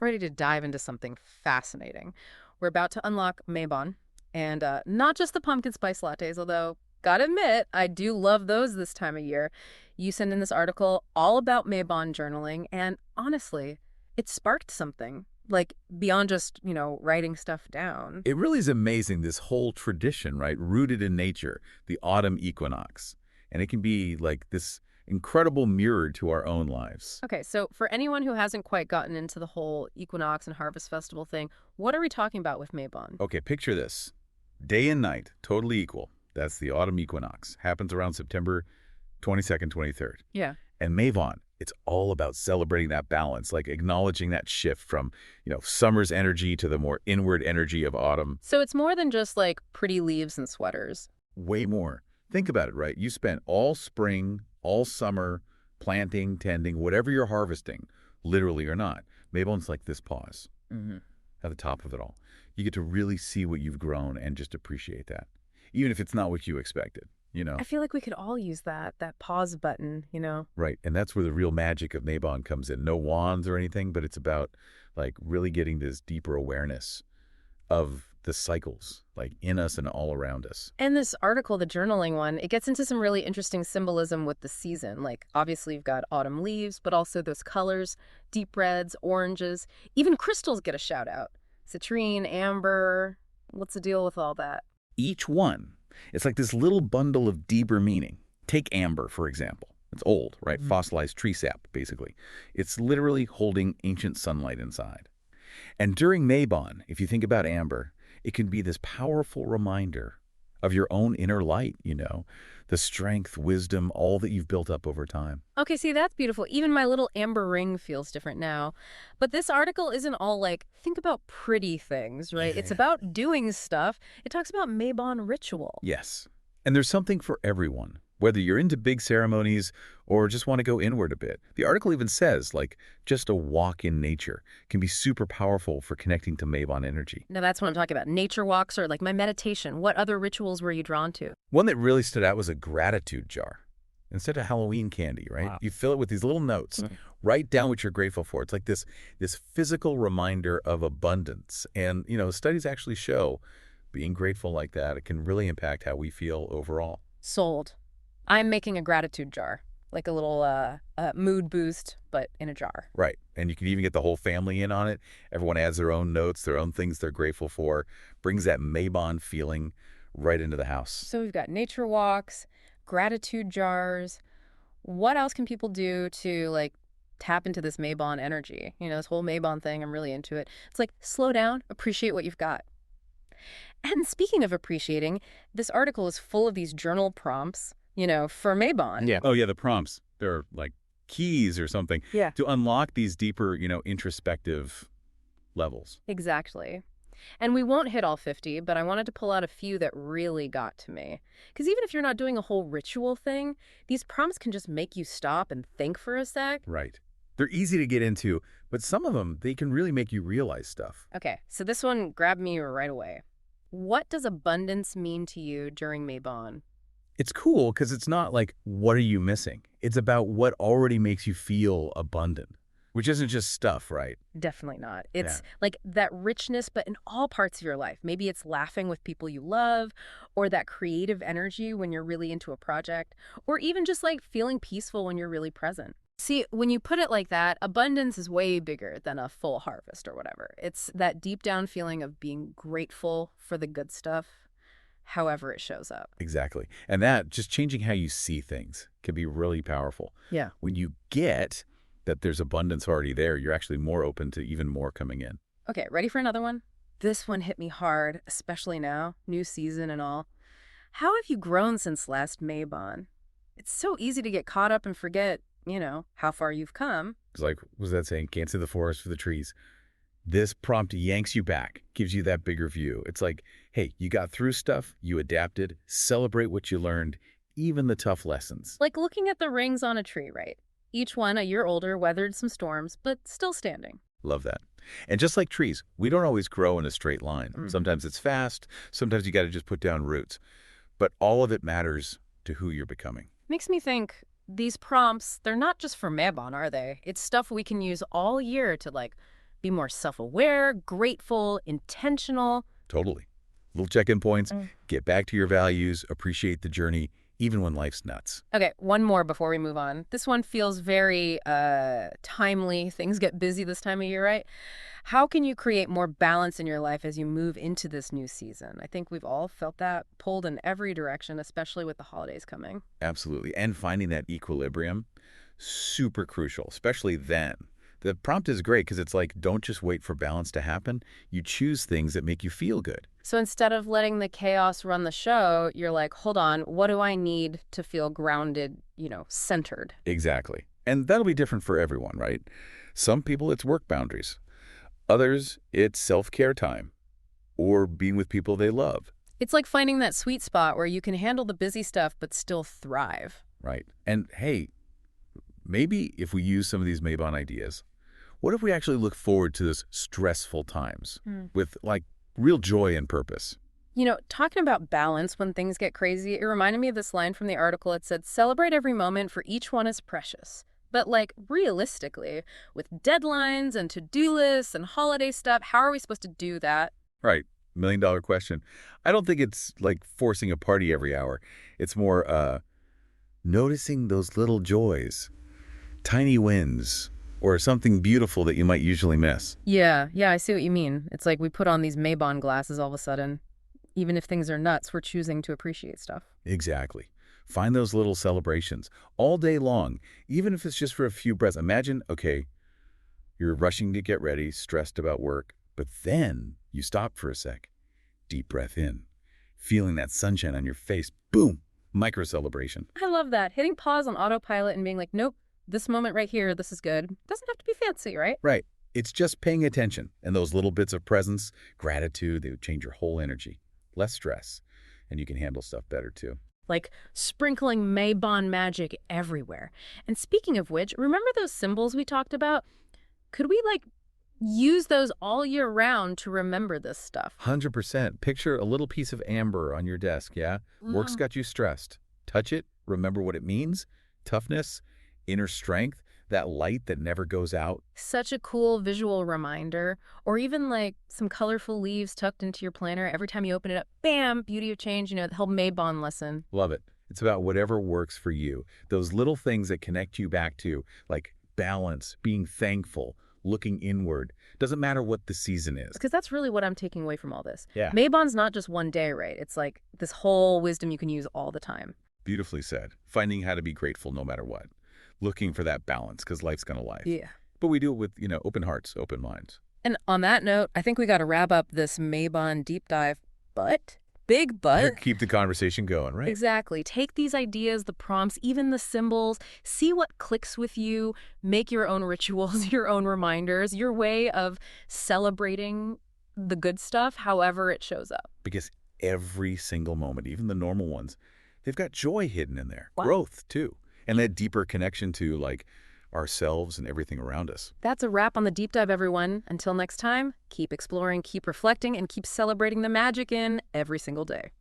ready to dive into something fascinating. We're about to unlock Mabon, and not just the pumpkin spice lattes, although, gotta admit, I do love those this time of year. You sent in this article all about Mabon journaling, and honestly, it sparked something. Like, beyond just, writing stuff down. It really is amazing, this whole tradition, right, rooted in nature, the autumn equinox. And it can be like this incredible mirror to our own lives. Okay, so for anyone who hasn't quite gotten into the whole Equinox and Harvest Festival thing, what are we talking about with Mabon? Okay, picture this. Day and night, totally equal. That's the autumn equinox. Happens around September 22nd, 23rd. Yeah. And Mavon, it's all about celebrating that balance, like acknowledging that shift from, summer's energy to the more inward energy of autumn. So it's more than just like pretty leaves and sweaters. Way more. Think about it, right? You spent all spring, all summer, planting, tending, whatever you're harvesting, literally or not. Mabon's like this pause at the top of it all. You get to really see what you've grown and just appreciate that, even if it's not what you expected. I feel like we could all use that pause button. Right, and that's where the real magic of Mabon comes in. No wands or anything, but it's about like really getting this deeper awareness of the cycles like in us and all around us. And this article, the journaling one, it gets into some really interesting symbolism with the season. Like, obviously, you've got autumn leaves, but also those colors, deep reds, oranges. Even crystals get a shout out. Citrine, amber. What's the deal with all that? Each one, it's like this little bundle of deeper meaning. Take amber, for example. It's old, right? Fossilized tree sap, basically. It's literally holding ancient sunlight inside. And during Mabon, if you think about amber, it can be this powerful reminder of your own inner light, the strength, wisdom, all that you've built up over time. Okay, see, that's beautiful. Even my little amber ring feels different now. But this article isn't all like, think about pretty things, right? It's about doing stuff. It talks about Mabon ritual. Yes. And there's something for everyone, whether you're into big ceremonies or just want to go inward a bit. The article even says, like, just a walk in nature can be super powerful for connecting to Mabon energy. Now, that's what I'm talking about. Nature walks or like my meditation. What other rituals were you drawn to? One that really stood out was a gratitude jar. Instead of Halloween candy, right? Wow. You fill it with these little notes. Write down what you're grateful for. It's like this physical reminder of abundance. And, studies actually show being grateful like that, it can really impact how we feel overall. Sold. I'm making a gratitude jar, like a little mood boost, but in a jar. Right. And you can even get the whole family in on it. Everyone adds their own notes, their own things they're grateful for. Brings that Mabon feeling right into the house. So we've got nature walks, gratitude jars. What else can people do to like tap into this Mabon energy? This whole Mabon thing, I'm really into it. It's like slow down, appreciate what you've got. And speaking of appreciating, this article is full of these journal prompts, for Mabon. Yeah. Oh, yeah, the prompts. They're like keys or something to unlock these deeper, introspective levels. Exactly. And we won't hit all 50, but I wanted to pull out a few that really got to me. Because even if you're not doing a whole ritual thing, these prompts can just make you stop and think for a sec. Right. They're easy to get into, but some of them, they can really make you realize stuff. Okay, so this one grabbed me right away. What does abundance mean to you during Mabon? It's cool because it's not like, what are you missing? It's about what already makes you feel abundant, which isn't just stuff, right? Definitely not. It's like that richness, but in all parts of your life. Maybe it's laughing with people you love, or that creative energy when you're really into a project, or even just like feeling peaceful when you're really present. See, when you put it like that, abundance is way bigger than a full harvest or whatever. It's that deep down feeling of being grateful for the good stuff, however it shows up. Exactly. And that, just changing how you see things, can be really powerful. Yeah. When you get that there's abundance already there, you're actually more open to even more coming in. Okay, ready for another one? This one hit me hard, especially now, new season and all. How have you grown since last Mabon? It's so easy to get caught up and forget, how far you've come. It's like, what was that saying? Can't see the forest for the trees. This prompt yanks you back, gives you that bigger view. It's like, hey, you got through stuff, you adapted, celebrate what you learned, even the tough lessons. Like looking at the rings on a tree, right? Each one a year older, weathered some storms, but still standing. Love that. And just like trees, we don't always grow in a straight line. Sometimes it's fast, sometimes you got to just put down roots. But all of it matters to who you're becoming. Makes me think, these prompts, they're not just for Mabon, are they? It's stuff we can use all year to, like, be more self-aware, grateful, intentional. Totally. Little check-in points, get back to your values, appreciate the journey, even when life's nuts. Okay, one more before we move on. This one feels very timely. Things get busy this time of year, right? How can you create more balance in your life as you move into this new season? I think we've all felt that pulled in every direction, especially with the holidays coming. Absolutely. And finding that equilibrium, super crucial, especially then. The prompt is great because it's like, don't just wait for balance to happen. You choose things that make you feel good. So instead of letting the chaos run the show, you're like, hold on, what do I need to feel grounded, centered? Exactly. And that'll be different for everyone, right? Some people, it's work boundaries. Others, it's self-care time or being with people they love. It's like finding that sweet spot where you can handle the busy stuff but still thrive. Right. And hey, maybe if we use some of these Mabon ideas, what if we actually look forward to those stressful times with like real joy and purpose? Talking about balance when things get crazy, it reminded me of this line from the article. It said, celebrate every moment, for each one is precious. But like realistically, with deadlines and to-do lists and holiday stuff, how are we supposed to do that? Right. $1 million question. I don't think it's like forcing a party every hour. It's more noticing those little joys, tiny wins, or something beautiful that you might usually miss. Yeah, I see what you mean. It's like we put on these Mabon glasses all of a sudden. Even if things are nuts, we're choosing to appreciate stuff. Exactly. Find those little celebrations all day long, even if it's just for a few breaths. Imagine, okay, you're rushing to get ready, stressed about work, but then you stop for a sec. Deep breath in, feeling that sunshine on your face. Boom, micro celebration. I love that. Hitting pause on autopilot and being like, nope, this moment right here, this is good. Doesn't have to be fancy, right? Right. It's just paying attention. And those little bits of presence, gratitude, they would change your whole energy. Less stress. And you can handle stuff better too. Like sprinkling Mabon magic everywhere. And speaking of which, remember those symbols we talked about? Could we use those all year round to remember this stuff? 100%. Picture a little piece of amber on your desk, yeah? Work's got you stressed. Touch it, remember what it means. Toughness, inner strength, that light that never goes out. Such a cool visual reminder. Or even some colorful leaves tucked into your planner. Every time you open it up, bam, beauty of change, the whole Mabon lesson. Love it. It's about whatever works for you. Those little things that connect you back to, like balance, being thankful, looking inward. Doesn't matter what the season is. Because that's really what I'm taking away from all this. Yeah. Mabon's not just one day, right? It's like this whole wisdom you can use all the time. Beautifully said. Finding how to be grateful no matter what. Looking for that balance because life's going to life. Yeah. But we do it with, open hearts, open minds. And on that note, I think we got to wrap up this Mabon deep dive. Big but. Keep the conversation going, right? Exactly. Take these ideas, the prompts, even the symbols, see what clicks with you, make your own rituals, your own reminders, your way of celebrating the good stuff, however it shows up. Because every single moment, even the normal ones, they've got joy hidden in there. Wow. Growth, too. And that deeper connection to, ourselves and everything around us. That's a wrap on the deep dive, everyone. Until next time, keep exploring, keep reflecting, and keep celebrating the magic in every single day.